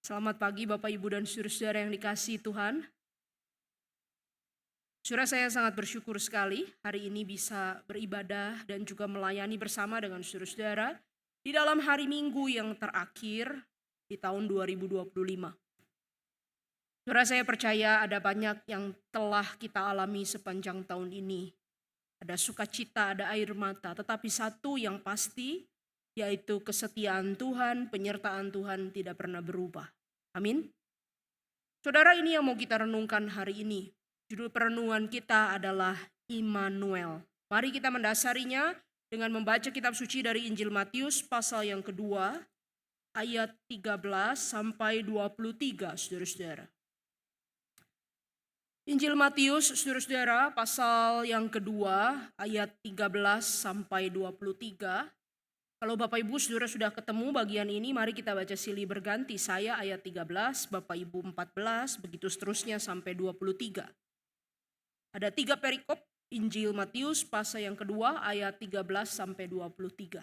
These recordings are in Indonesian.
Selamat pagi Bapak Ibu dan saudara-saudara yang dikasihi Tuhan. Saudara, saya sangat bersyukur sekali hari ini bisa beribadah dan juga melayani bersama dengan saudara-saudara di dalam hari Minggu yang terakhir di tahun 2025. Saudara, saya percaya ada banyak yang telah kita alami sepanjang tahun ini. Ada sukacita, ada air mata, tetapi satu yang pasti yaitu kesetiaan Tuhan, penyertaan Tuhan tidak pernah berubah. Amin. Saudara, ini yang mau kita renungkan hari ini. Judul perenungan kita adalah Immanuel. Mari kita mendasarinya dengan membaca kitab suci dari Injil Matius pasal yang kedua, ayat 13 sampai 23, saudara-saudara. Injil Matius, saudara-saudara, pasal yang kedua, ayat 13 sampai 23. Kalau Bapak Ibu saudara sudah ketemu bagian ini, mari kita baca silih berganti. Saya ayat 13, Bapak Ibu 14, begitu seterusnya sampai 23. Ada 3 perikop Injil Matius pasal yang kedua ayat 13 sampai 23.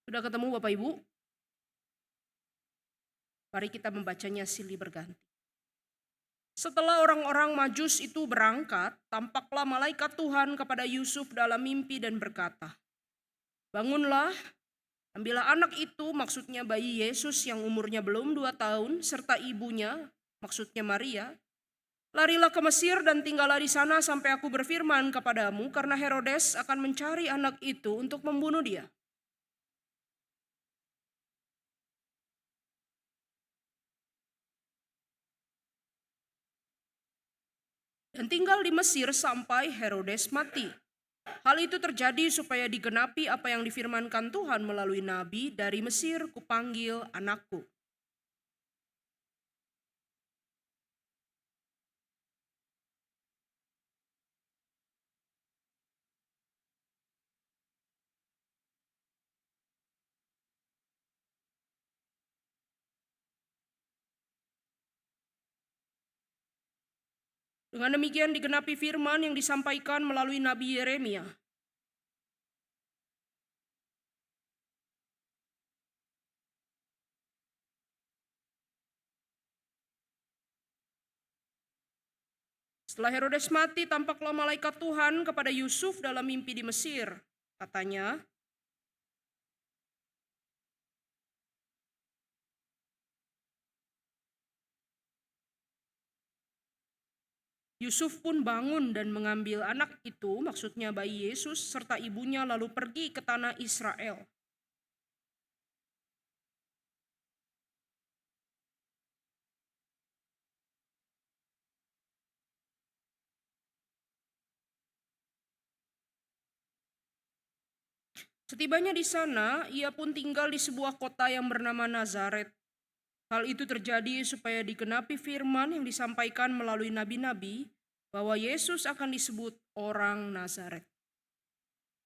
Sudah ketemu Bapak Ibu? Mari kita membacanya silih berganti. Setelah orang-orang Majus itu berangkat, tampaklah malaikat Tuhan kepada Yusuf dalam mimpi dan berkata, "Bangunlah, ambillah anak itu," maksudnya bayi Yesus yang umurnya belum 2 tahun, serta ibunya, maksudnya Maria. "Larilah ke Mesir dan tinggallah di sana sampai aku berfirman kepadamu, karena Herodes akan mencari anak itu untuk membunuh dia." Dan tinggal di Mesir sampai Herodes mati. Hal itu terjadi supaya digenapi apa yang difirmankan Tuhan melalui nabi, "Dari Mesir kupanggil anakku." Dengan demikian digenapi firman yang disampaikan melalui nabi Yeremia. Setelah Herodes mati, tampaklah malaikat Tuhan kepada Yusuf dalam mimpi di Mesir. Katanya, Yusuf pun bangun dan mengambil anak itu, maksudnya bayi Yesus, serta ibunya lalu pergi ke tanah Israel. Setibanya di sana, ia pun tinggal di sebuah kota yang bernama Nazaret. Hal itu terjadi supaya digenapi firman yang disampaikan melalui nabi-nabi bahwa Yesus akan disebut orang Nazaret.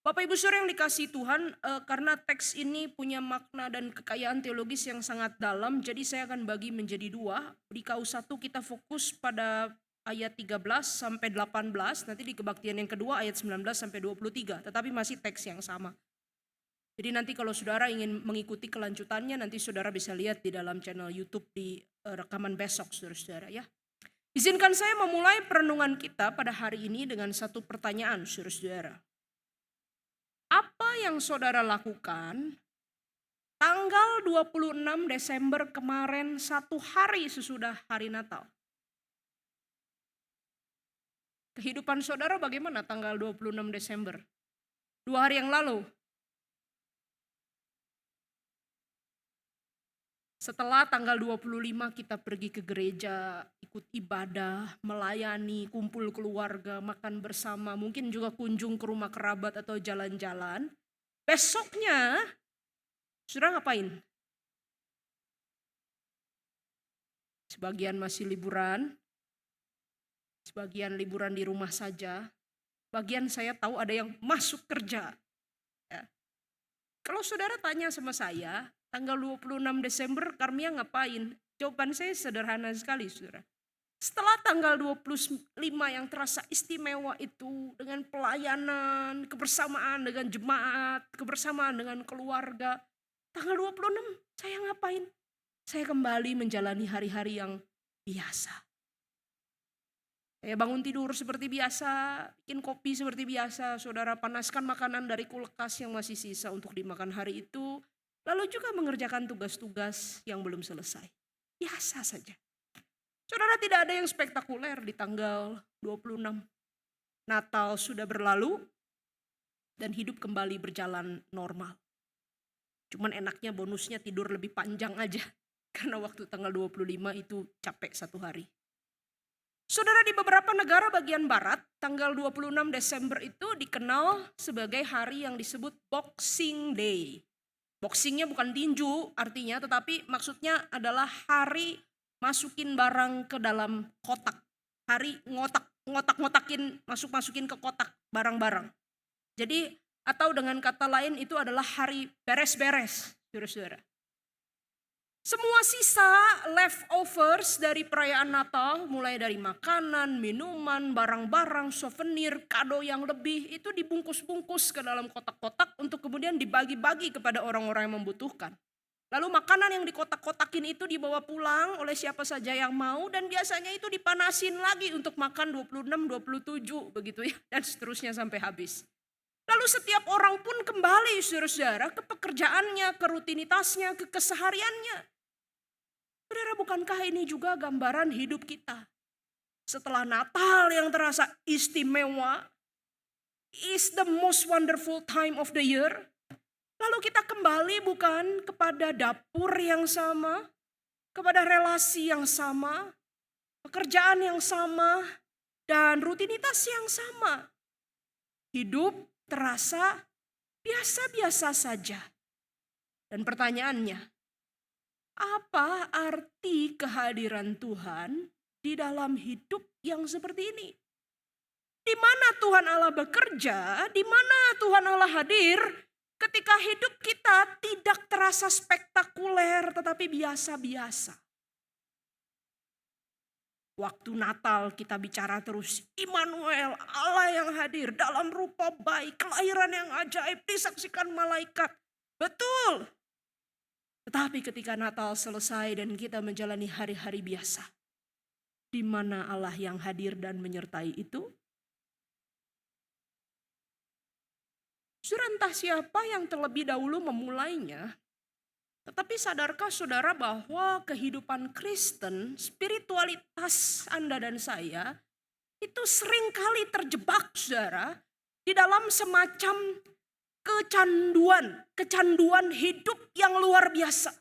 Bapak Ibu saudara yang dikasihi Tuhan, karena teks ini punya makna dan kekayaan teologis yang sangat dalam, jadi saya akan bagi menjadi 2. Di KU1 kita fokus pada ayat 13 sampai 18, nanti di kebaktian yang kedua ayat 19 sampai 23, tetapi masih teks yang sama. Jadi nanti kalau saudara ingin mengikuti kelanjutannya, nanti saudara bisa lihat di dalam channel YouTube di rekaman besok, saudara-saudara ya. Izinkan saya memulai perenungan kita pada hari ini dengan satu pertanyaan, saudara-saudara. Apa yang saudara lakukan tanggal 26 Desember kemarin, satu hari sesudah hari Natal? Kehidupan saudara bagaimana tanggal 26 Desember? 2 hari yang lalu. Setelah tanggal 25 kita pergi ke gereja, ikut ibadah, melayani, kumpul keluarga, makan bersama, mungkin juga kunjung ke rumah kerabat atau jalan-jalan. Besoknya, saudara ngapain? Sebagian masih liburan, sebagian liburan di rumah saja. Bagian saya tahu ada yang masuk kerja. Ya. Kalau saudara tanya sama saya, tanggal 26 Desember Karmia ngapain? Jawaban saya sederhana sekali, saudara. Setelah tanggal 25 yang terasa istimewa itu, dengan pelayanan, kebersamaan dengan jemaat, kebersamaan dengan keluarga, tanggal 26 saya ngapain? saya kembali menjalani hari-hari yang biasa. Saya bangun tidur seperti biasa, bikin kopi seperti biasa, saudara panaskan makanan dari kulkas yang masih sisa untuk dimakan hari itu, lalu juga mengerjakan tugas-tugas yang belum selesai. Biasa saja. Saudara, tidak ada yang spektakuler di tanggal 26. Natal sudah berlalu dan hidup kembali berjalan normal. Cuman enaknya bonusnya tidur lebih panjang aja. Karena waktu tanggal 25 itu capek satu hari. Saudara, di beberapa negara bagian barat, tanggal 26 Desember itu dikenal sebagai hari yang disebut Boxing Day. Boxingnya bukan tinju artinya, tetapi maksudnya adalah hari masukin barang ke dalam kotak. Hari ngotak-ngotakin, masukin ke kotak barang-barang. Jadi, atau dengan kata lain itu adalah hari beres-beres, saudara-saudara. Semua sisa leftovers dari perayaan Natal, mulai dari makanan, minuman, barang-barang, souvenir, kado yang lebih, itu dibungkus-bungkus ke dalam kotak-kotak untuk kemudian dibagi-bagi kepada orang-orang yang membutuhkan. Lalu makanan yang dikotak-kotakin itu dibawa pulang oleh siapa saja yang mau, dan biasanya itu dipanasin lagi untuk makan 26, 27 begitu ya, dan seterusnya sampai habis. Lalu setiap orang pun kembali saudara-saudara ke pekerjaannya, ke rutinitasnya, ke kesehariannya. Saudara, bukankah ini juga gambaran hidup kita? Setelah Natal yang terasa istimewa, is the most wonderful time of the year. Lalu kita kembali bukan kepada dapur yang sama, kepada relasi yang sama, pekerjaan yang sama, dan rutinitas yang sama. Hidup terasa biasa-biasa saja. Dan pertanyaannya, apa arti kehadiran Tuhan di dalam hidup yang seperti ini? Di mana Tuhan Allah bekerja, di mana Tuhan Allah hadir ketika hidup kita tidak terasa spektakuler tetapi biasa-biasa. Waktu Natal kita bicara terus, Immanuel, Allah yang hadir dalam rupa bayi, kelahiran yang ajaib disaksikan malaikat. Betul. Tetapi ketika Natal selesai dan kita menjalani hari-hari biasa, di mana Allah yang hadir dan menyertai itu? Saudara, entah siapa yang terlebih dahulu memulainya, tetapi sadarkah saudara bahwa kehidupan Kristen, spiritualitas Anda dan saya, itu seringkali terjebak saudara, di dalam semacam kecanduan hidup yang luar biasa.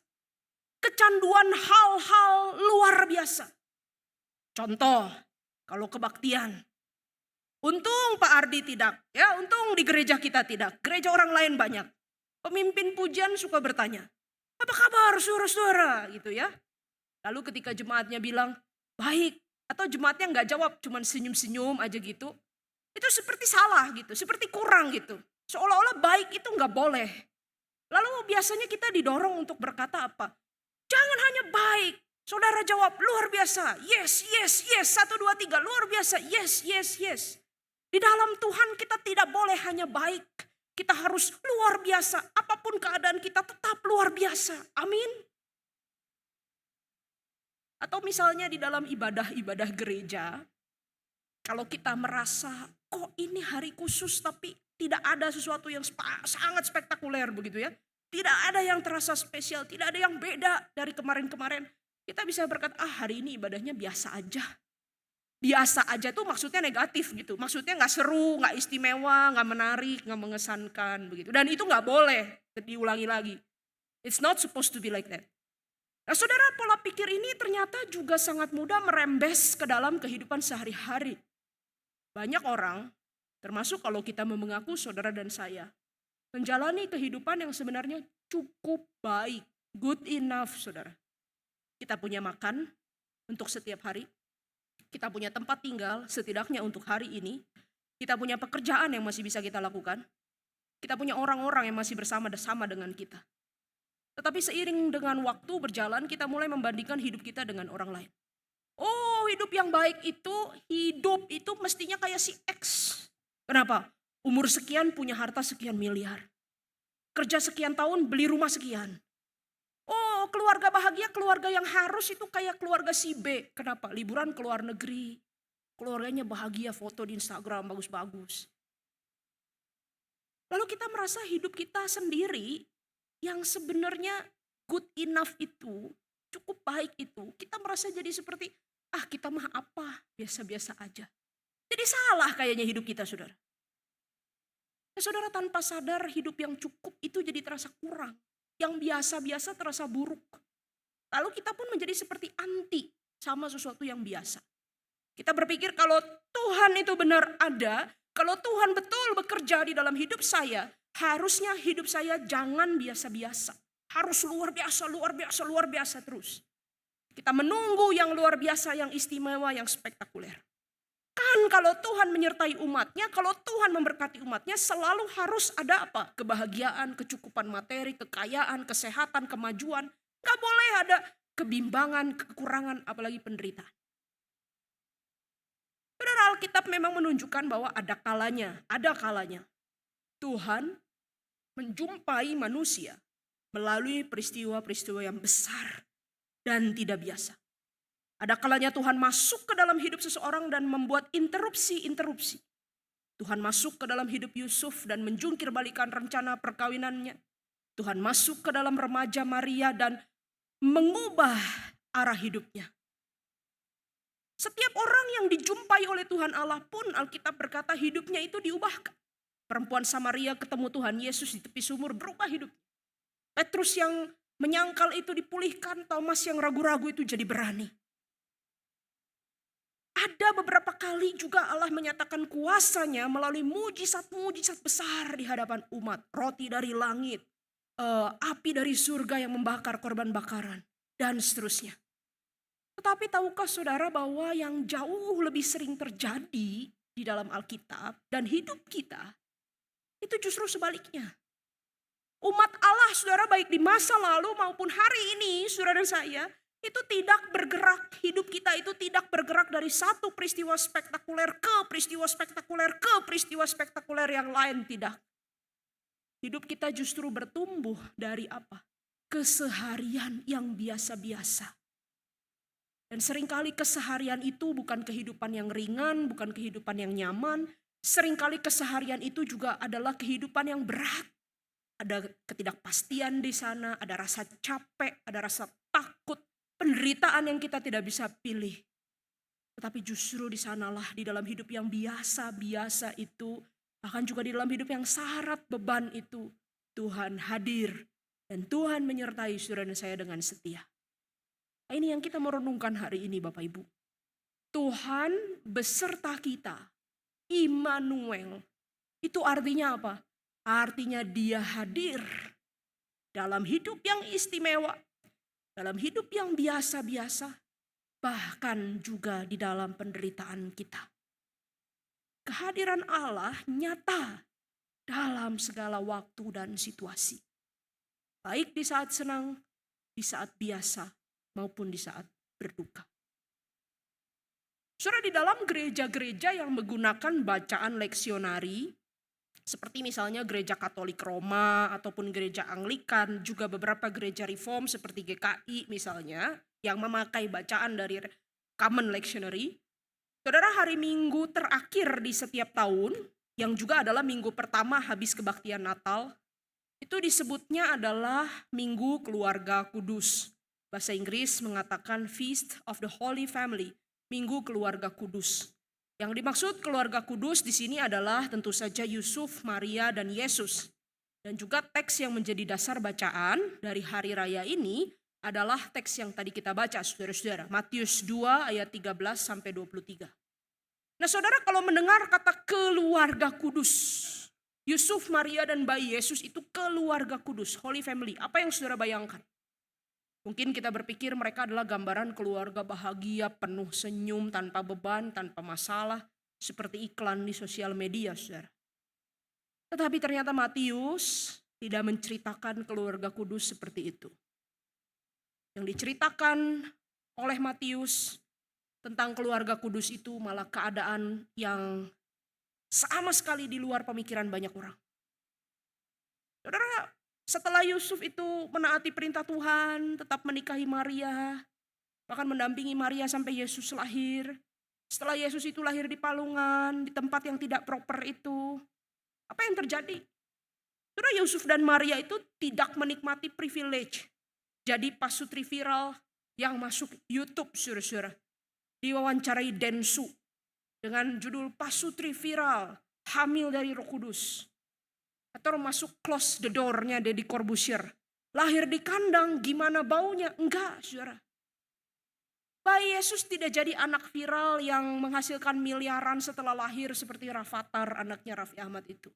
Kecanduan hal-hal luar biasa. Contoh, kalau kebaktian. Untung Pak Ardi tidak, ya untung di gereja kita tidak. Gereja orang lain banyak. Pemimpin pujian suka bertanya, apa kabar saudara-saudara gitu ya. Lalu ketika jemaatnya bilang, baik. Atau jemaatnya gak jawab, cuman senyum-senyum aja gitu. Itu seperti salah gitu, seperti kurang gitu. Seolah-olah baik itu gak boleh. Lalu biasanya kita didorong untuk berkata apa? Jangan hanya baik. Saudara jawab luar biasa. Yes, yes, yes. 1, 2, 3 luar biasa. Yes, yes, yes. Di dalam Tuhan kita tidak boleh hanya baik. Kita harus luar biasa. Apapun keadaan kita tetap luar biasa. Amin. Atau misalnya di dalam ibadah-ibadah gereja. Kalau kita merasa kok ini hari khusus tapi tidak ada sesuatu yang sangat spektakuler begitu ya. Tidak ada yang terasa spesial, tidak ada yang beda dari kemarin-kemarin. Kita bisa berkata, hari ini ibadahnya biasa aja. Biasa aja tuh maksudnya negatif gitu. Maksudnya gak seru, gak istimewa, gak menarik, gak mengesankan begitu. Dan itu gak boleh diulangi lagi. It's not supposed to be like that. Nah saudara, pola pikir ini ternyata juga sangat mudah merembes ke dalam kehidupan sehari-hari. Banyak orang, termasuk kalau kita mengaku saudara dan saya, menjalani kehidupan yang sebenarnya cukup baik, good enough saudara. Kita punya makan untuk setiap hari, kita punya tempat tinggal setidaknya untuk hari ini, kita punya pekerjaan yang masih bisa kita lakukan, kita punya orang-orang yang masih bersama-sama dengan kita. Tetapi seiring dengan waktu berjalan, kita mulai membandingkan hidup kita dengan orang lain. Oh, hidup yang baik hidup itu mestinya kayak si X. Kenapa? Umur sekian punya harta sekian miliar. Kerja sekian tahun beli rumah sekian. Oh, Kalau keluarga bahagia, keluarga yang harus itu kayak keluarga si B. Kenapa? Liburan ke luar negeri. Keluarganya bahagia, foto di Instagram bagus-bagus. Lalu kita merasa hidup kita sendiri yang sebenarnya good enough itu, cukup baik itu. Kita merasa jadi seperti, kita mah apa, biasa-biasa aja. Jadi salah kayaknya hidup kita, saudara. Saudara, tanpa sadar hidup yang cukup itu jadi terasa kurang. Yang biasa-biasa terasa buruk. Lalu kita pun menjadi seperti anti sama sesuatu yang biasa. Kita berpikir kalau Tuhan itu benar ada, kalau Tuhan betul bekerja di dalam hidup saya, harusnya hidup saya jangan biasa-biasa. Harus luar biasa, luar biasa, luar biasa terus. Kita menunggu yang luar biasa, yang istimewa, yang spektakuler. Kan kalau Tuhan menyertai umatnya, kalau Tuhan memberkati umatnya, selalu harus ada apa? Kebahagiaan, kecukupan materi, kekayaan, kesehatan, kemajuan. Gak boleh ada kebimbangan, kekurangan, apalagi penderitaan. Saudara, Alkitab memang menunjukkan bahwa ada kalanya Tuhan menjumpai manusia melalui peristiwa-peristiwa yang besar dan tidak biasa. Ada kalanya Tuhan masuk ke dalam hidup seseorang dan membuat interupsi. Tuhan masuk ke dalam hidup Yusuf dan menjungkir balikan rencana perkawinannya. Tuhan masuk ke dalam remaja Maria dan mengubah arah hidupnya. Setiap orang yang dijumpai oleh Tuhan Allah pun Alkitab berkata hidupnya itu diubahkan. Perempuan Samaria ketemu Tuhan Yesus di tepi sumur, berubah hidup. Petrus yang menyangkal itu dipulihkan, Thomas yang ragu-ragu itu jadi berani. Ada beberapa kali juga Allah menyatakan kuasanya melalui mujizat-mujizat besar di hadapan umat. Roti dari langit, api dari surga yang membakar korban bakaran, dan seterusnya. Tetapi tahukah saudara bahwa yang jauh lebih sering terjadi di dalam Alkitab dan hidup kita, itu justru sebaliknya. Umat Allah, saudara, baik di masa lalu maupun hari ini, saudara dan saya, itu tidak bergerak, hidup kita itu tidak bergerak dari satu peristiwa spektakuler ke peristiwa spektakuler ke peristiwa spektakuler yang lain, tidak. Hidup kita justru bertumbuh dari apa? Keseharian yang biasa-biasa. Dan seringkali keseharian itu bukan kehidupan yang ringan, bukan kehidupan yang nyaman. Seringkali keseharian itu juga adalah kehidupan yang berat. Ada ketidakpastian di sana, ada rasa capek, ada rasa takut, penderitaan yang kita tidak bisa pilih. Tetapi justru di sanalah, di dalam hidup yang biasa-biasa itu, bahkan juga di dalam hidup yang syarat beban itu, Tuhan hadir dan Tuhan menyertai saudara dan saya dengan setia. Ini yang kita merenungkan hari ini, Bapak Ibu. Tuhan beserta kita, Immanuel. Itu artinya apa? Artinya Dia hadir dalam hidup yang istimewa, dalam hidup yang biasa-biasa, bahkan juga di dalam penderitaan kita. Kehadiran Allah nyata dalam segala waktu dan situasi. Baik di saat senang, di saat biasa, maupun di saat berduka. Saudara, di dalam gereja-gereja yang menggunakan bacaan leksionari, seperti misalnya gereja Katolik Roma ataupun gereja Anglikan, juga beberapa gereja reform seperti GKI misalnya, yang memakai bacaan dari Common Lectionary. Saudara, hari Minggu terakhir di setiap tahun, yang juga adalah minggu pertama habis kebaktian Natal, itu disebutnya adalah Minggu Keluarga Kudus. Bahasa Inggris mengatakan Feast of the Holy Family, Minggu Keluarga Kudus. Yang dimaksud keluarga kudus di sini adalah tentu saja Yusuf, Maria, dan Yesus. Dan juga teks yang menjadi dasar bacaan dari hari raya ini adalah teks yang tadi kita baca, saudara-saudara. Matius 2 ayat 13 sampai 23. Nah, saudara, kalau mendengar kata keluarga kudus, Yusuf, Maria, dan bayi Yesus itu keluarga kudus, Holy Family. Apa yang saudara bayangkan? Mungkin kita berpikir mereka adalah gambaran keluarga bahagia, penuh senyum, tanpa beban, tanpa masalah, seperti iklan di sosial media, saudara. Tetapi ternyata Matius tidak menceritakan keluarga kudus seperti itu. Yang diceritakan oleh Matius tentang keluarga kudus itu malah keadaan yang sama sekali di luar pemikiran banyak orang. Saudara, Setelah Yusuf itu menaati perintah Tuhan, tetap menikahi Maria, bahkan mendampingi Maria sampai Yesus lahir. Setelah Yesus itu lahir di palungan, di tempat yang tidak proper itu, apa yang terjadi? Saudara, Yusuf dan Maria itu tidak menikmati privilege. Jadi pasutri viral yang masuk YouTube, saudara-saudara. Diwawancarai Densu dengan judul pasutri viral, hamil dari Roh Kudus. Atau masuk close the door-nya Deddy Corbuzier. Lahir di kandang, gimana baunya? Enggak, saudara. Bayi Yesus tidak jadi anak viral yang menghasilkan miliaran setelah lahir seperti Rafathar, anaknya Raffi Ahmad itu.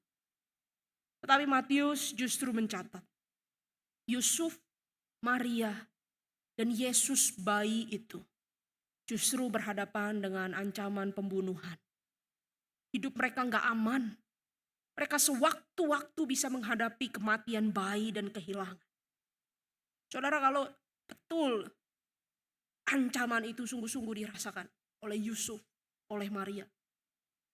Tetapi Matius justru mencatat, Yusuf, Maria, dan Yesus bayi itu justru berhadapan dengan ancaman pembunuhan. Hidup mereka gak aman. Mereka sewaktu-waktu bisa menghadapi kematian bayi dan kehilangan. Saudara, kalau betul ancaman itu sungguh-sungguh dirasakan oleh Yusuf, oleh Maria,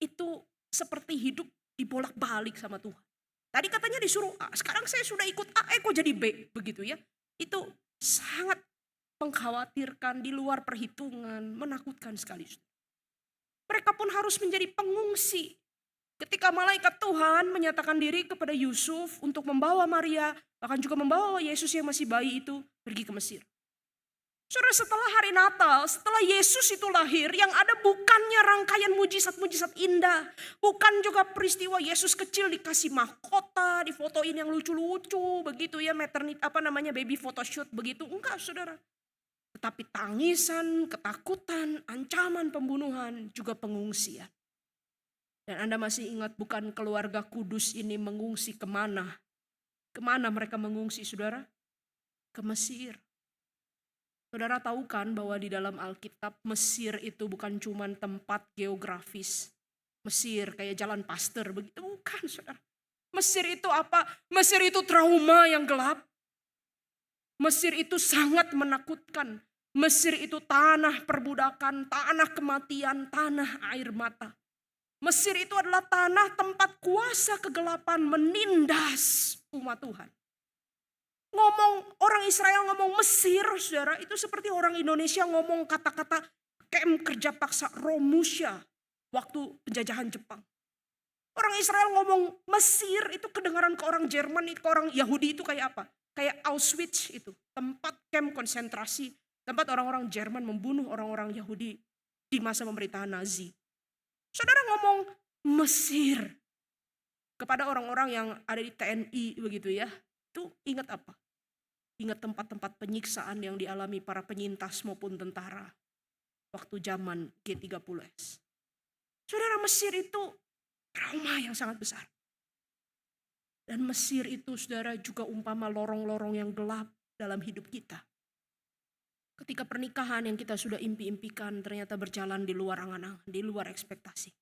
itu seperti hidup dibolak-balik sama Tuhan. Tadi katanya disuruh A, sekarang saya sudah ikut A, kok jadi B, begitu ya. Itu sangat mengkhawatirkan, di luar perhitungan, menakutkan sekali. Mereka pun harus menjadi pengungsi. Ketika malaikat Tuhan menyatakan diri kepada Yusuf untuk membawa Maria, bahkan juga membawa Yesus yang masih bayi itu pergi ke Mesir. Saudara, setelah hari Natal, setelah Yesus itu lahir, yang ada bukannya rangkaian mujizat-mujizat indah, bukan juga peristiwa Yesus kecil dikasih mahkota, difotoin yang lucu-lucu, begitu ya, baby photoshoot begitu, enggak, saudara. Tetapi tangisan, ketakutan, ancaman pembunuhan, juga pengungsian. Dan Anda masih ingat bukan keluarga kudus ini mengungsi kemana? Kemana mereka mengungsi, saudara? Ke Mesir. Saudara tahu kan bahwa di dalam Alkitab Mesir itu bukan cuma tempat geografis. Mesir kayak jalan Pasteur begitu, bukan, saudara. Mesir itu apa? Mesir itu trauma yang gelap. Mesir itu sangat menakutkan. Mesir itu tanah perbudakan, tanah kematian, tanah air mata. Mesir itu adalah tanah tempat kuasa kegelapan menindas umat Tuhan. Orang Israel ngomong Mesir, saudara, itu seperti orang Indonesia ngomong kata-kata kem kerja paksa Romusha waktu penjajahan Jepang. Orang Israel ngomong Mesir itu kedengaran ke orang Jerman, ke orang Yahudi itu kayak apa? Kayak Auschwitz itu, tempat kem konsentrasi, tempat orang-orang Jerman membunuh orang-orang Yahudi di masa pemerintahan Nazi. Saudara ngomong Mesir kepada orang-orang yang ada di TNI begitu ya, itu ingat apa? Ingat tempat-tempat penyiksaan yang dialami para penyintas maupun tentara waktu zaman G30S. Saudara, Mesir itu trauma yang sangat besar. Dan Mesir itu, saudara, juga umpama lorong-lorong yang gelap dalam hidup kita. Ketika pernikahan yang kita sudah impi-impikan ternyata berjalan di luar angan-angan, di luar ekspektasi.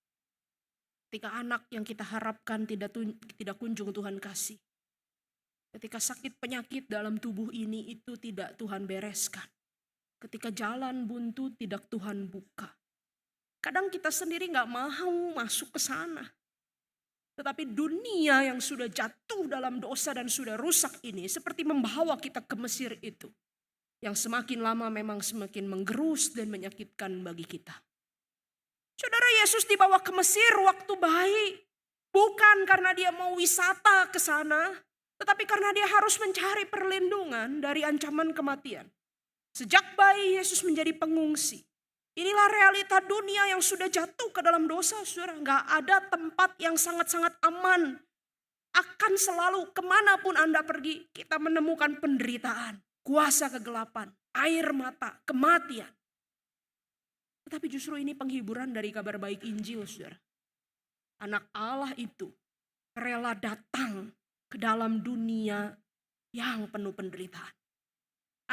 Ketika anak yang kita harapkan tidak kunjung Tuhan kasih. Ketika sakit penyakit dalam tubuh ini itu tidak Tuhan bereskan. Ketika jalan buntu tidak Tuhan buka. Kadang kita sendiri gak mau masuk ke sana. Tetapi dunia yang sudah jatuh dalam dosa dan sudah rusak ini seperti membawa kita ke Mesir itu. Yang semakin lama memang semakin menggerus dan menyakitkan bagi kita. Saudara, Yesus dibawa ke Mesir waktu bayi. Bukan karena dia mau wisata ke sana. Tetapi karena dia harus mencari perlindungan dari ancaman kematian. Sejak bayi Yesus menjadi pengungsi. Inilah realita dunia yang sudah jatuh ke dalam dosa, saudara. Gak ada tempat yang sangat-sangat aman. Akan selalu kemanapun Anda pergi, kita menemukan penderitaan, kuasa kegelapan, air mata, kematian. Tetapi justru ini penghiburan dari kabar baik Injil, saudara. Anak Allah itu rela datang ke dalam dunia yang penuh penderitaan.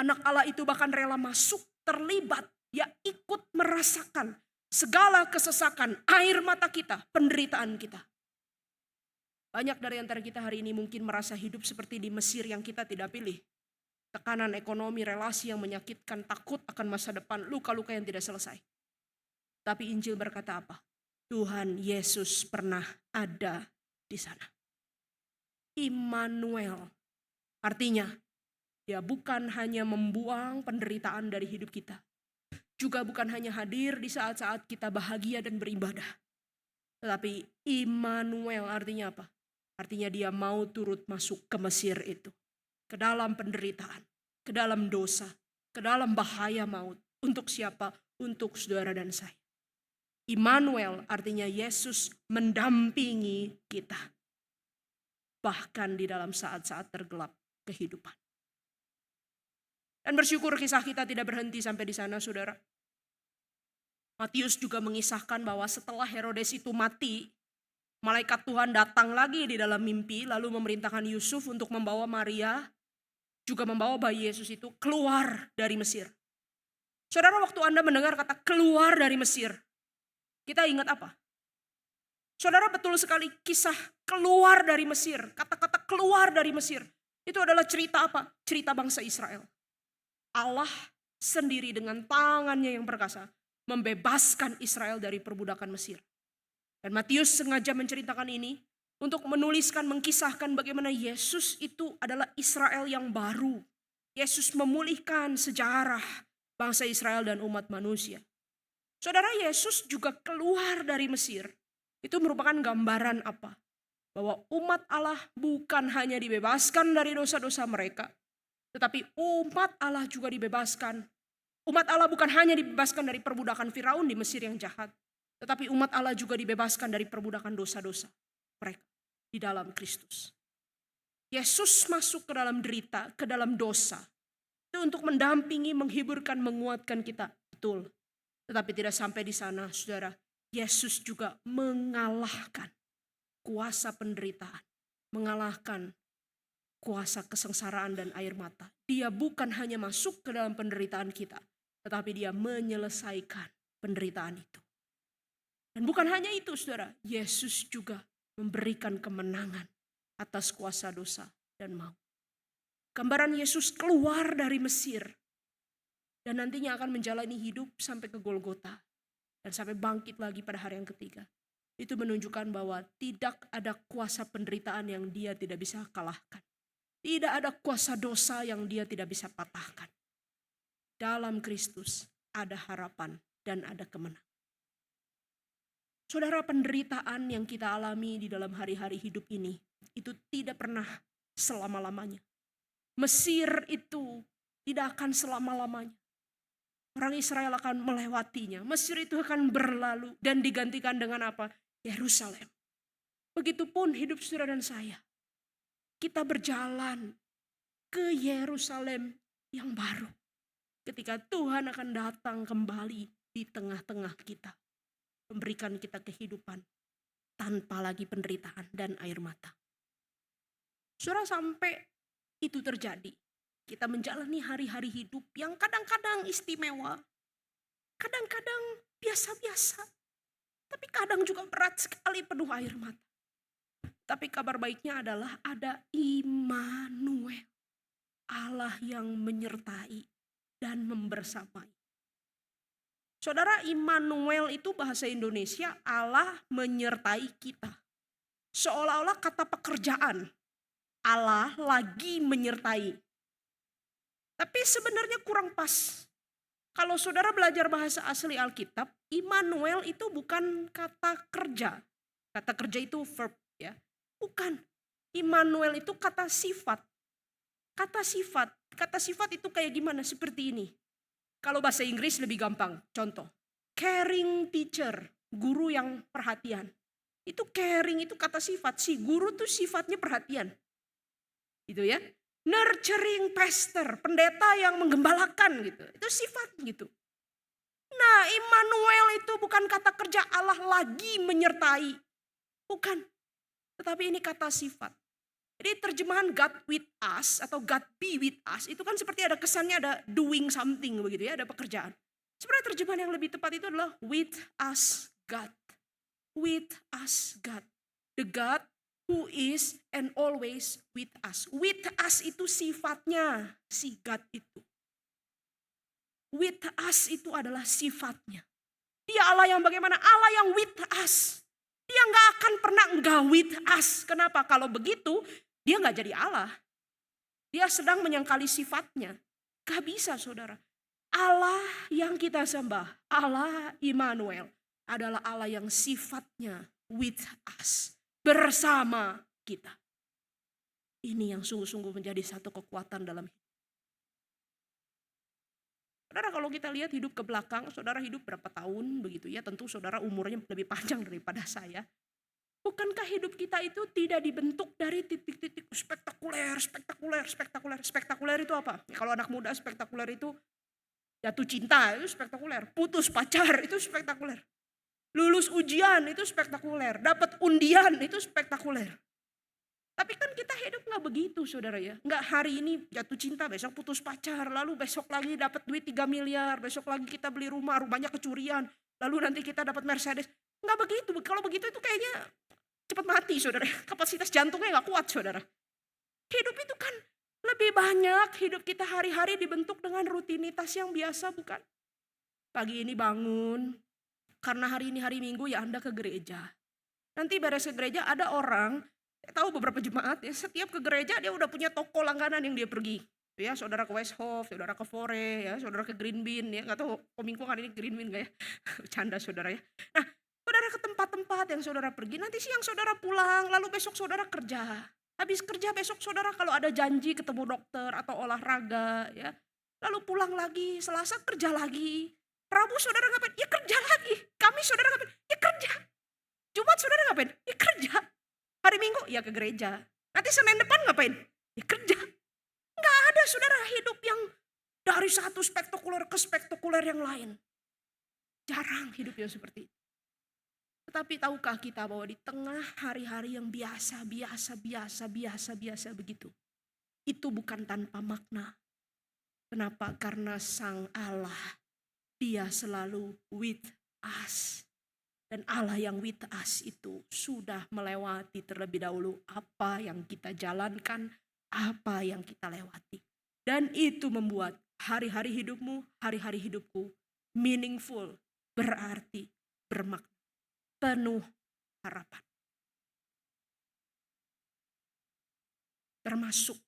Anak Allah itu bahkan rela masuk, terlibat, dia ikut merasakan segala kesesakan, air mata kita, penderitaan kita. Banyak dari antara kita hari ini mungkin merasa hidup seperti di Mesir yang kita tidak pilih. Tekanan ekonomi, relasi yang menyakitkan, takut akan masa depan, luka-luka yang tidak selesai. Tapi Injil berkata apa? Tuhan Yesus pernah ada di sana. Immanuel, Artinya, dia bukan hanya membuang penderitaan dari hidup kita. Juga bukan hanya hadir di saat-saat kita bahagia dan beribadah. Tetapi Immanuel artinya apa? Artinya dia mau turut masuk ke Mesir itu. Ke dalam penderitaan, ke dalam dosa, ke dalam bahaya maut. Untuk siapa? Untuk saudara dan saya. Immanuel artinya Yesus mendampingi kita. Bahkan di dalam saat-saat tergelap kehidupan. Dan bersyukur kisah kita tidak berhenti sampai di sana, saudara. Matius juga mengisahkan bahwa setelah Herodes itu mati, malaikat Tuhan datang lagi di dalam mimpi, lalu memerintahkan Yusuf untuk membawa Maria, juga membawa bayi Yesus itu keluar dari Mesir. Saudara, waktu Anda mendengar kata keluar dari Mesir, kita ingat apa? Saudara, betul sekali kisah keluar dari Mesir. Kata-kata keluar dari Mesir, itu adalah cerita apa? Cerita bangsa Israel. Allah sendiri dengan tangannya yang perkasa membebaskan Israel dari perbudakan Mesir. Dan Matius sengaja menceritakan ini untuk menuliskan, mengkisahkan bagaimana Yesus itu adalah Israel yang baru. Yesus memulihkan sejarah bangsa Israel dan umat manusia. Saudara, Yesus juga keluar dari Mesir. Itu merupakan gambaran apa? Bahwa umat Allah bukan hanya dibebaskan dari dosa-dosa mereka, tetapi umat Allah juga dibebaskan. Umat Allah bukan hanya dibebaskan dari perbudakan Firaun di Mesir yang jahat, tetapi umat Allah juga dibebaskan dari perbudakan dosa-dosa mereka di dalam Kristus. Yesus masuk ke dalam derita, ke dalam dosa. Itu untuk mendampingi, menghiburkan, menguatkan kita. Betul. Tetapi tidak sampai di sana, saudara. Yesus juga mengalahkan kuasa penderitaan. Mengalahkan kuasa kesengsaraan dan air mata. Dia bukan hanya masuk ke dalam penderitaan kita, tetapi dia menyelesaikan penderitaan itu. Dan bukan hanya itu, saudara. Yesus juga memberikan kemenangan atas kuasa dosa dan maut. Gambaran Yesus keluar dari Mesir dan nantinya akan menjalani hidup sampai ke Golgota dan sampai bangkit lagi pada hari yang ketiga. Itu menunjukkan bahwa tidak ada kuasa penderitaan yang dia tidak bisa kalahkan. Tidak ada kuasa dosa yang dia tidak bisa patahkan. Dalam Kristus ada harapan dan ada kemenangan. Saudara, penderitaan yang kita alami di dalam hari-hari hidup ini, itu tidak pernah selama-lamanya. Mesir itu tidak akan selama-lamanya. Orang Israel akan melewatinya. Mesir itu akan berlalu dan digantikan dengan apa? Yerusalem. Begitupun hidup saudara dan saya. Kita berjalan ke Yerusalem yang baru. Ketika Tuhan akan datang kembali di tengah-tengah kita. Memberikan kita kehidupan tanpa lagi penderitaan dan air mata. Saudara, sampai itu terjadi, kita menjalani hari-hari hidup yang kadang-kadang istimewa, kadang-kadang biasa-biasa, tapi kadang juga berat sekali, penuh air mata. Tapi kabar baiknya adalah ada Immanuel, Allah yang menyertai dan membersamai. Saudara, Immanuel itu bahasa Indonesia Allah menyertai kita. Seolah-olah kata pekerjaan, Allah lagi menyertai. Tapi sebenarnya kurang pas. Kalau saudara belajar bahasa asli Alkitab, Immanuel itu bukan kata kerja. Kata kerja itu verb, ya. Bukan. Immanuel itu kata sifat. Kata sifat itu kayak gimana? Seperti ini. Kalau bahasa Inggris lebih gampang. Contoh, caring teacher, guru yang perhatian. Itu caring itu kata sifat. Si guru tuh sifatnya perhatian. Gitu ya. Nurturing pastor, pendeta yang menggembalakan gitu. Itu sifat gitu. Nah, Immanuel itu bukan kata kerja Allah lagi menyertai. Bukan. Tetapi ini kata sifat. Jadi terjemahan God with us atau God be with us itu kan seperti ada kesannya ada doing something begitu ya, ada pekerjaan. Sebenarnya terjemahan yang lebih tepat itu adalah with us God. With us God. The God who is and always with us. With us itu sifatnya si God itu. With us itu adalah sifatnya. Dia Allah yang bagaimana? Allah yang with us. Dia gak akan pernah enggak with us. Kenapa? Kalau begitu dia gak jadi Allah. Dia sedang menyangkali sifatnya. Gak bisa saudara. Allah yang kita sembah, Allah Immanuel, adalah Allah yang sifatnya with us, bersama kita. Ini yang sungguh-sungguh menjadi satu kekuatan dalam hidup. Saudara, kalau kita lihat hidup ke belakang, saudara hidup berapa tahun begitu ya, tentu saudara umurnya lebih panjang daripada saya. Bukankah hidup kita itu tidak dibentuk dari titik-titik spektakuler, spektakuler, spektakuler. Spektakuler itu apa? Ya, kalau anak muda spektakuler itu jatuh cinta, itu spektakuler. Putus pacar, itu spektakuler. Lulus ujian, itu spektakuler. Dapat undian, itu spektakuler. Tapi kan kita hidup gak begitu saudara ya. Gak hari ini jatuh cinta, besok putus pacar, lalu besok lagi dapat duit 3 miliar, besok lagi kita beli rumah, rumahnya kecurian, lalu nanti kita dapat Mercedes. Gak begitu, kalau begitu itu kayaknya cepat mati saudara. Kapasitas jantungnya gak kuat saudara. Hidup itu kan lebih banyak, hidup kita hari-hari dibentuk dengan rutinitas yang biasa bukan? Pagi ini bangun, karena hari ini hari Minggu ya Anda ke gereja. Nanti beres ke gereja ada orang, saya tahu beberapa jemaat ya, setiap ke gereja dia udah punya toko langganan yang dia pergi. Ya, saudara ke Westhoff, saudara ke Fore, ya, saudara ke Green Bean, ya, nggak tahu Komingko hari ini Green Bean nggak ya? Canda saudara ya. Nah, saudara ke tempat-tempat yang saudara pergi, nanti siang saudara pulang, lalu besok saudara kerja. Habis kerja besok saudara kalau ada janji ketemu dokter atau olahraga, ya, lalu pulang lagi, Selasa kerja lagi, Rabu saudara ngapain? Ya kerja lagi. Kamis saudara ngapain? Ya kerja. Jumat saudara ngapain? Ya kerja. Hari Minggu ya ke gereja. Nanti Senin depan ngapain? Ya kerja. Nggak ada saudara hidup yang dari satu spektakuler ke spektakuler yang lain. Jarang hidup yang seperti itu. Tetapi tahukah kita bahwa di tengah hari-hari yang biasa begitu, itu bukan tanpa makna. Kenapa? Karena Sang Allah, Dia selalu with us. Dan Allah yang with us itu sudah melewati terlebih dahulu apa yang kita jalankan, apa yang kita lewati. Dan itu membuat hari-hari hidupmu, hari-hari hidupku meaningful, berarti, bermakna, penuh harapan. Termasuk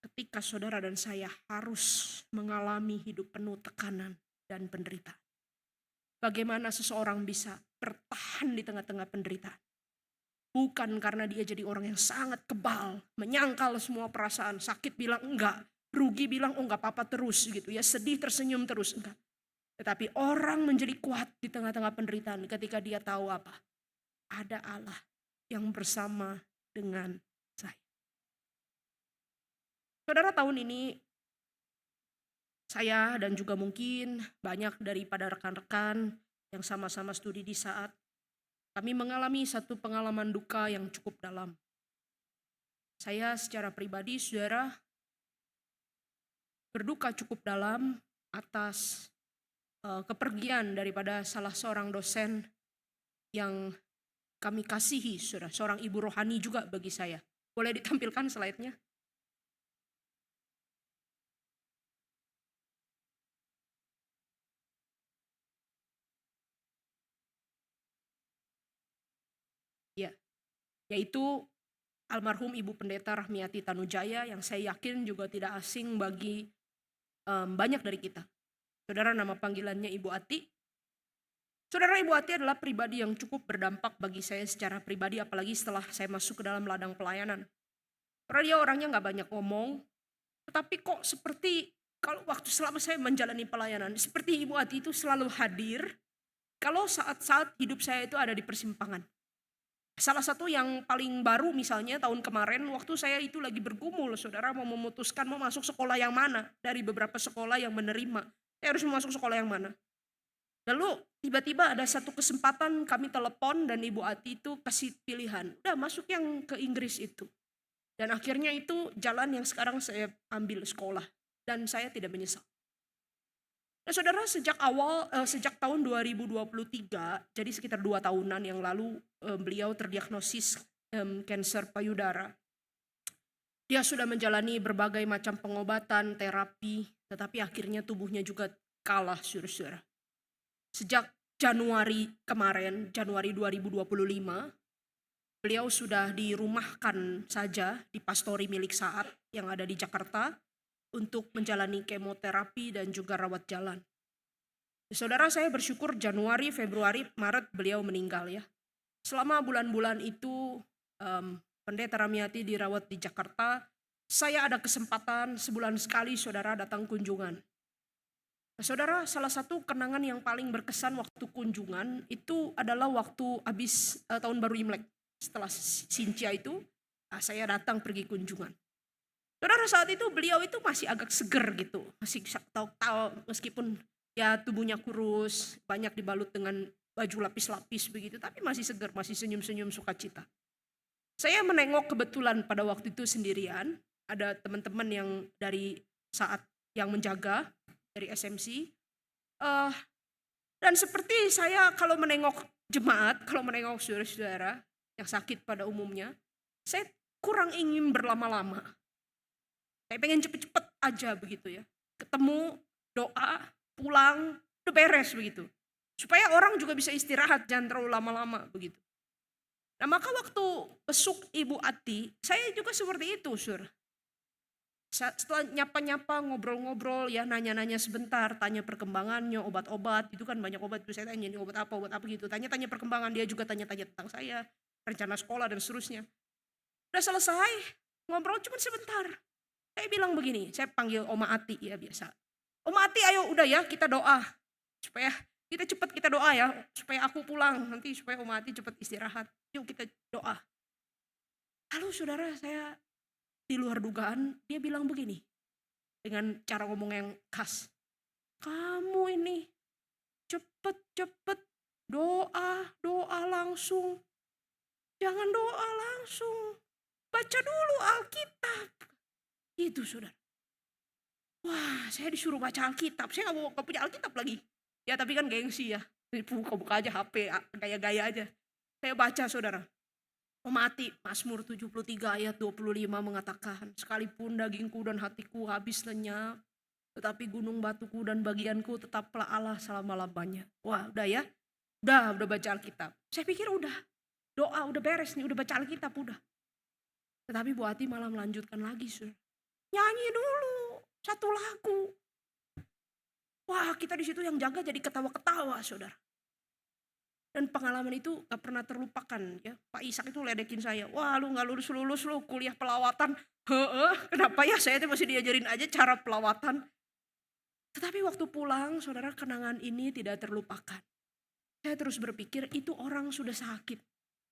ketika saudara dan saya harus mengalami hidup penuh tekanan dan penderitaan. Bagaimana seseorang bisa bertahan di tengah-tengah penderitaan? Bukan karena dia jadi orang yang sangat kebal, menyangkal semua perasaan, sakit bilang enggak, rugi bilang oh enggak apa-apa terus gitu ya, sedih tersenyum terus, enggak. Tetapi orang menjadi kuat di tengah-tengah penderitaan ketika dia tahu apa? Ada Allah yang bersama dengan saya. Saudara, tahun ini saya dan juga mungkin banyak daripada rekan-rekan yang sama-sama studi di saat kami mengalami satu pengalaman duka yang cukup dalam. Saya secara pribadi, saudara, berduka cukup dalam atas kepergian daripada salah seorang dosen yang kami kasihi, saudara, seorang ibu rohani juga bagi saya. Boleh ditampilkan slide-nya? Ya, yaitu almarhum Ibu Pendeta Rahmiati Tanujaya yang saya yakin juga tidak asing bagi banyak dari kita. Saudara, nama panggilannya Ibu Ati. Saudara, Ibu Ati adalah pribadi yang cukup berdampak bagi saya secara pribadi, apalagi setelah saya masuk ke dalam ladang pelayanan. Karena dia orangnya gak banyak ngomong, tetapi kok seperti kalau waktu selama saya menjalani pelayanan, seperti Ibu Ati itu selalu hadir kalau saat-saat hidup saya itu ada di persimpangan. Salah satu yang paling baru misalnya tahun kemarin waktu saya itu lagi bergumul, saudara, mau memutuskan mau masuk sekolah yang mana dari beberapa sekolah yang menerima. Saya harus masuk sekolah yang mana. Lalu tiba-tiba ada satu kesempatan kami telepon dan Ibu Ati itu kasih pilihan. Udah masuk yang ke Inggris itu. Dan akhirnya itu jalan yang sekarang saya ambil sekolah. Dan saya tidak menyesal. Nah saudara, sejak tahun 2023, jadi sekitar 2 tahunan yang lalu beliau terdiagnosis kanker payudara. Dia sudah menjalani berbagai macam pengobatan, terapi, tetapi akhirnya tubuhnya juga kalah, saudara-saudara. Sejak Januari kemarin, Januari 2025, Beliau sudah dirumahkan saja di pastori milik Saat yang ada di Jakarta untuk menjalani kemoterapi dan juga rawat jalan. Saudara, saya bersyukur Januari, Februari, Maret beliau meninggal ya. Selama bulan-bulan itu Pendeta Ramiati dirawat di Jakarta, saya ada kesempatan sebulan sekali saudara datang kunjungan. Nah, saudara, salah satu kenangan yang paling berkesan waktu kunjungan itu adalah waktu habis tahun baru Imlek. Setelah Sincia itu, saya datang pergi kunjungan. Saudara, saat itu beliau itu masih agak seger gitu, masih tahu meskipun ya tubuhnya kurus, banyak dibalut dengan baju lapis-lapis begitu, tapi masih seger, masih senyum-senyum sukacita. Saya menengok kebetulan pada waktu itu sendirian, ada teman-teman yang dari Saat yang menjaga dari SMC, dan seperti saya kalau menengok jemaat, kalau menengok saudara-saudara yang sakit pada umumnya, saya kurang ingin berlama-lama. Saya pengen cepet-cepet aja begitu ya. Ketemu, doa, pulang, udah beres begitu. Supaya orang juga bisa istirahat, jangan terlalu lama-lama begitu. Nah, maka waktu besuk Ibu Ati, saya juga seperti itu, Sur. Setelah nyapa-nyapa, ngobrol-ngobrol, ya nanya-nanya sebentar, tanya perkembangannya, obat-obat, itu kan banyak obat, itu saya tanya ini obat apa gitu. Tanya-tanya perkembangan, dia juga tanya-tanya tentang saya, rencana sekolah dan seterusnya. Udah selesai, ngobrol cuma sebentar. Saya bilang begini, saya panggil Oma Ati ya biasa. Oma Ati ayo udah ya kita doa. Supaya kita doa ya, supaya aku pulang, nanti supaya Oma Ati cepat istirahat. Yuk kita doa. Lalu saudara, saya di luar dugaan dia bilang begini, dengan cara ngomong yang khas. Kamu ini cepet-cepet doa langsung. Jangan doa langsung. Baca dulu Alkitab. Itu saudara. Wah, saya disuruh baca Alkitab. Saya gak punya Alkitab lagi. Ya tapi kan gengsi ya. Buka-buka aja HP, gaya-gaya aja. Saya baca saudara. Mati, Mazmur 73 ayat 25 mengatakan, sekalipun dagingku dan hatiku habis lenyap, tetapi gunung batuku dan bagianku tetaplah Allah selama-lamanya. Wah udah ya, udah baca Alkitab. Saya pikir udah, doa udah beres nih, udah baca Alkitab udah. Tetapi Bu Ati malah melanjutkan lagi, Sur. Nyanyi dulu satu lagu. Wah kita di situ yang jaga jadi ketawa-ketawa saudara. Dan pengalaman itu gak pernah terlupakan ya. Pak Ishak itu ledekin saya. Wah lu gak lulus lu kuliah pelawatan. Kenapa ya saya masih diajarin aja cara pelawatan. Tetapi waktu pulang saudara, kenangan ini tidak terlupakan. Saya terus berpikir itu orang sudah sakit.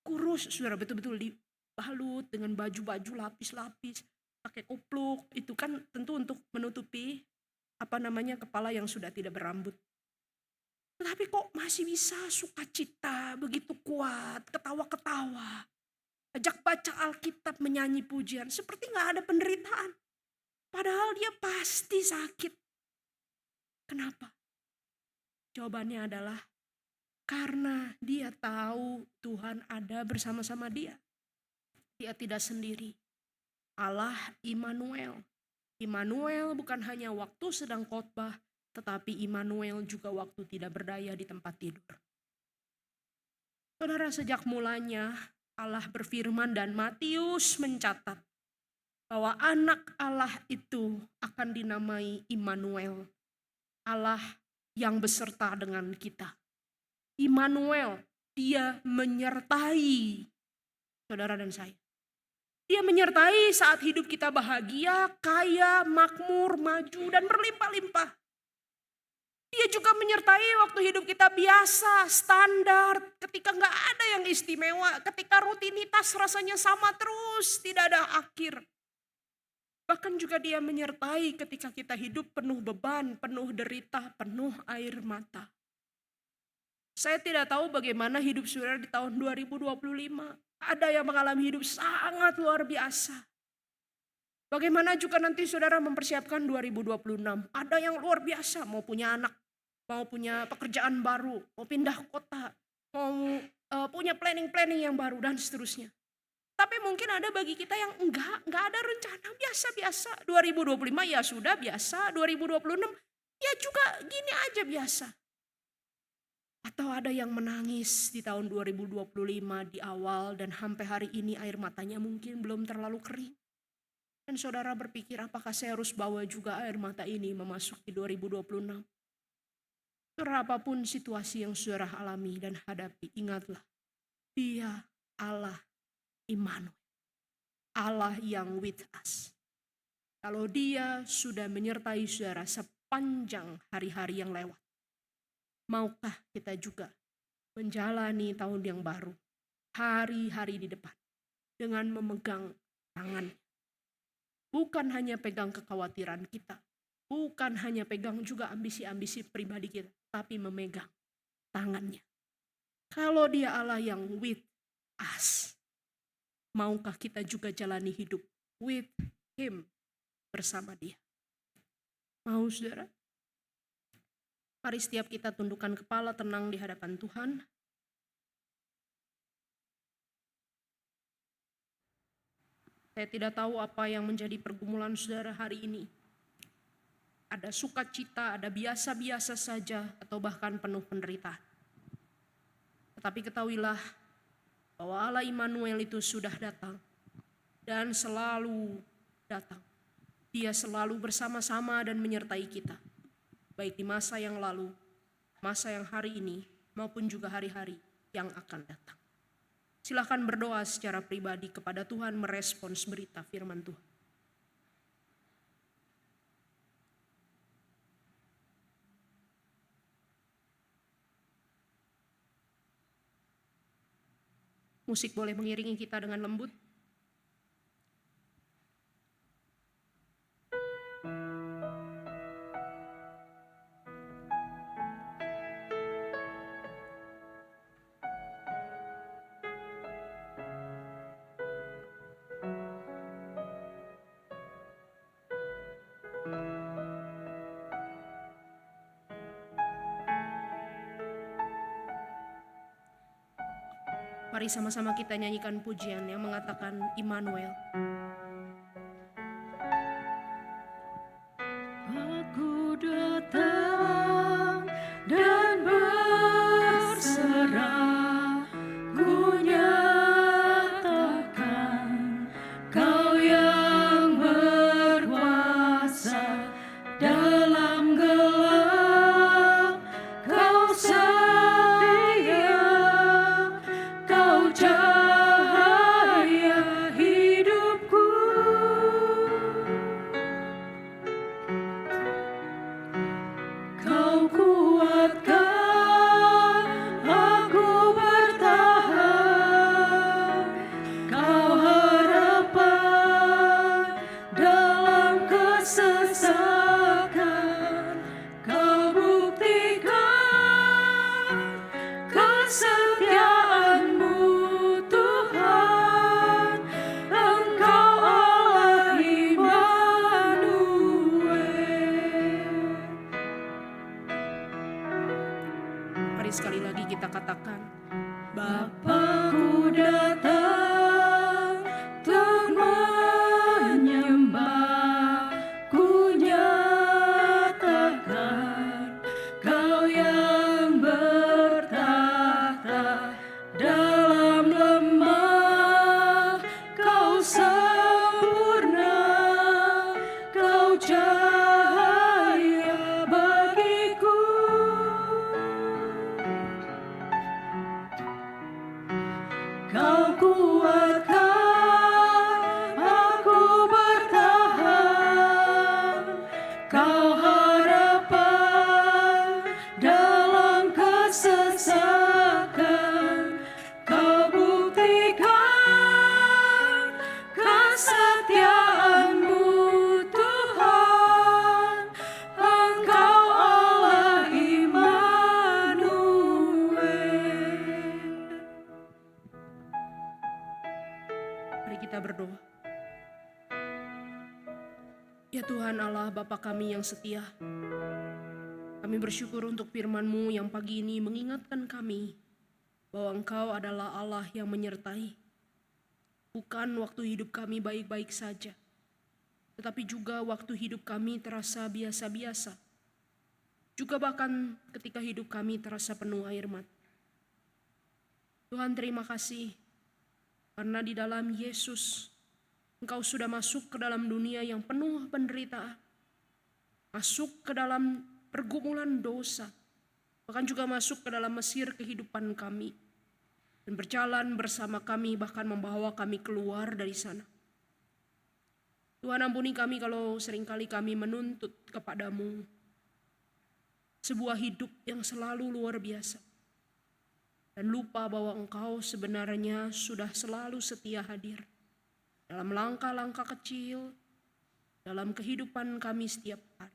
Kurus saudara, betul-betul dibalut dengan baju-baju lapis-lapis. Pakai kupluk, itu kan tentu untuk menutupi kepala yang sudah tidak berambut. Tetapi kok masih bisa sukacita begitu kuat, ketawa-ketawa. Ajak baca Alkitab, menyanyi pujian, seperti gak ada penderitaan. Padahal dia pasti sakit. Kenapa? Jawabannya adalah karena dia tahu Tuhan ada bersama-sama dia. Dia tidak sendiri. Allah Immanuel. Immanuel bukan hanya waktu sedang khotbah, tetapi Immanuel juga waktu tidak berdaya di tempat tidur. Saudara, sejak mulanya Allah berfirman dan Matius mencatat bahwa anak Allah itu akan dinamai Immanuel. Allah yang beserta dengan kita. Immanuel, dia menyertai saudara dan saya. Dia menyertai saat hidup kita bahagia, kaya, makmur, maju, dan berlimpah-limpah. Dia juga menyertai waktu hidup kita biasa, standar, ketika gak ada yang istimewa, ketika rutinitas rasanya sama terus, tidak ada akhir. Bahkan juga dia menyertai ketika kita hidup penuh beban, penuh derita, penuh air mata. Saya tidak tahu bagaimana hidup saudara di tahun 2025. Ada yang mengalami hidup sangat luar biasa. Bagaimana juga nanti saudara mempersiapkan 2026. Ada yang luar biasa, mau punya anak, mau punya pekerjaan baru, mau pindah kota, mau punya planning-planning yang baru dan seterusnya. Tapi mungkin ada bagi kita yang enggak ada rencana, biasa-biasa. 2025 ya sudah biasa, 2026 ya juga gini aja biasa. Atau ada yang menangis di tahun 2025 di awal dan sampai hari ini air matanya mungkin belum terlalu kering. Dan saudara berpikir apakah saya harus bawa juga air mata ini memasuki 2026? Berapapun situasi yang saudara alami dan hadapi, ingatlah, Dia Allah Immanuel, Allah yang with us. Kalau Dia sudah menyertai saudara sepanjang hari-hari yang lewat, maukah kita juga menjalani tahun yang baru, hari-hari di depan, dengan memegang tangan. Bukan hanya pegang kekhawatiran kita, bukan hanya pegang juga ambisi-ambisi pribadi kita, tapi memegang tangannya. Kalau Dia Allah yang with us, maukah kita juga jalani hidup with Him, bersama Dia? Mau saudara? Mari setiap kita tundukkan kepala tenang di hadapan Tuhan. Saya tidak tahu apa yang menjadi pergumulan saudara hari ini. Ada sukacita, ada biasa-biasa saja, atau bahkan penuh penderitaan. Tetapi ketahuilah bahwa Allah Immanuel itu sudah datang dan selalu datang. Dia selalu bersama-sama dan menyertai kita, baik di masa yang lalu, masa yang hari ini, maupun juga hari-hari yang akan datang. Silakan berdoa secara pribadi kepada Tuhan merespons berita firman Tuhan. Musik boleh mengiringi kita dengan lembut. Mari sama-sama kita nyanyikan pujian yang mengatakan Immanuel. Aku datang dan berserah, ku nyatakan Kau yang berkuasa dalam gelap, Kau setia, Kau cahaya hidupku. Kau kuatkan aku bertahan, Kau harapan dalam kesesakan, Kau buktikan kesetiaan-Mu Tuhan, Engkau Allah Immanuel. Mari sekali lagi kita katakan, Bapa-Ku datang untuk menyembah, ku nyatakan Kau yang bertahta dalam lembah, Kau sempurna, Kau cahaya bagiku. Kau kuatkan aku bertahan, Kau harapan dalam kesesakan, Kau buktikan kesetiaan-Mu Tuhan, Engkau Allah Immanuel. mari kita berdoa. Ya Tuhan Allah Bapa kami yang setia, kami bersyukur untuk firman-Mu yang pagi ini mengingatkan kami bahwa Engkau adalah Allah yang menyertai. Bukan waktu hidup kami baik-baik saja, tetapi juga waktu hidup kami terasa biasa-biasa. juga bahkan ketika hidup kami terasa penuh air mata. Tuhan, terima kasih karena di dalam Yesus Engkau sudah masuk ke dalam dunia yang penuh penderitaan, masuk ke dalam pergumulan dosa, bahkan juga masuk ke dalam mesir kehidupan kami, dan berjalan bersama kami, bahkan membawa kami keluar dari sana. Tuhan, ampuni kami kalau seringkali kami menuntut kepadamu sebuah hidup yang selalu luar biasa, dan lupa bahwa Engkau sebenarnya sudah selalu setia hadir dalam langkah-langkah kecil, dalam kehidupan kami setiap hari.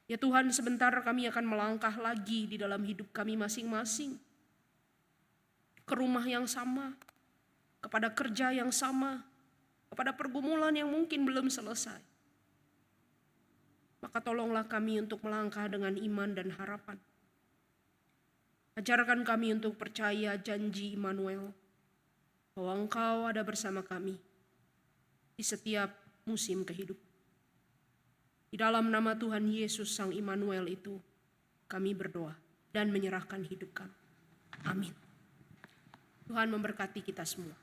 Ya Tuhan, sebentar kami akan melangkah lagi di dalam hidup kami masing-masing, ke rumah yang sama, kepada kerja yang sama, kepada pergumulan yang mungkin belum selesai. Maka tolonglah kami untuk melangkah dengan iman dan harapan. Ajarkan kami untuk percaya janji Immanuel, bahwa Engkau ada bersama kami di setiap musim kehidupan. Di dalam nama Tuhan Yesus Sang Immanuel itu, kami berdoa dan menyerahkan hidup kami. Amin. Tuhan memberkati kita semua.